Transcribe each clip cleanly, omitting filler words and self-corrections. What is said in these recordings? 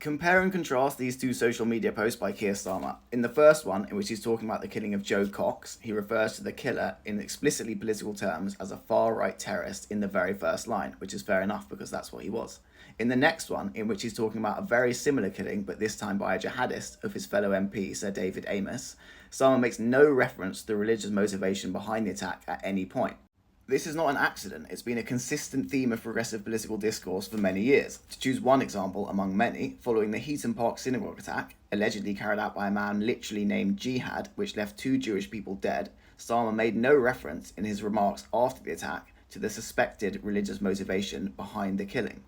Compare and contrast these two social media posts by Keir Starmer. In the first one, in which he's talking about the killing of Jo Cox, he refers to the killer in explicitly political terms as a far-right terrorist in the very first line, which is fair enough because that's what he was. In the next one, in which he's talking about a very similar killing, but this time by a jihadist, of his fellow MP, Sir David Amess, Starmer makes no reference to the religious motivation behind the attack at any point. This is not an accident. It's been a consistent theme of progressive political discourse for many years. To choose one example among many, following the Heaton Park synagogue attack, allegedly carried out by a man literally named Jihad, which left 2 Jewish people dead, Starmer made no reference in his remarks after the attack to the suspected religious motivation behind the killing.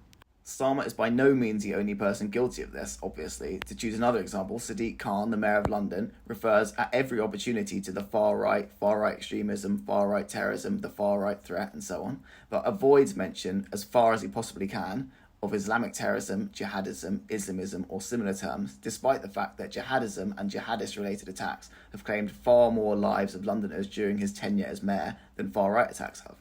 Starmer is by no means the only person guilty of this, obviously. To choose another example, Sadiq Khan, the Mayor of London, refers at every opportunity to the far-right extremism, far-right terrorism, the far-right threat, and so on, but avoids mention, as far as he possibly can, of Islamic terrorism, jihadism, Islamism, or similar terms, despite the fact that jihadism and jihadist-related attacks have claimed far more lives of Londoners during his tenure as mayor than far-right attacks have.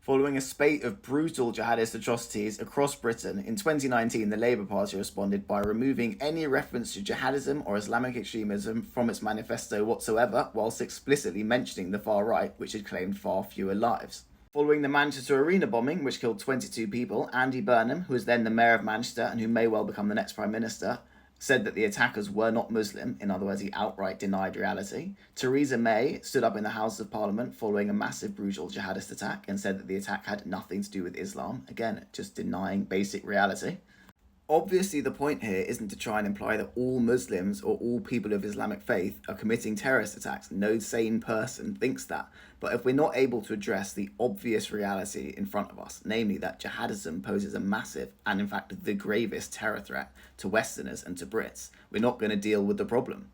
Following a spate of brutal jihadist atrocities across Britain, in 2019 the Labour Party responded by removing any reference to jihadism or Islamic extremism from its manifesto whatsoever, whilst explicitly mentioning the far right, which had claimed far fewer lives. Following the Manchester Arena bombing, which killed 22 people, Andy Burnham, who was then the Mayor of Manchester and who may well become the next Prime Minister, said that the attackers were not Muslim, in other words, he outright denied reality. Theresa May stood up in the House of Parliament following a massive brutal jihadist attack and said that the attack had nothing to do with Islam, again, just denying basic reality. Obviously, the point here isn't to try and imply that all Muslims or all people of Islamic faith are committing terrorist attacks. No sane person thinks that. But if we're not able to address the obvious reality in front of us, namely that jihadism poses a massive and in fact the gravest terror threat to Westerners and to Brits, we're not going to deal with the problem.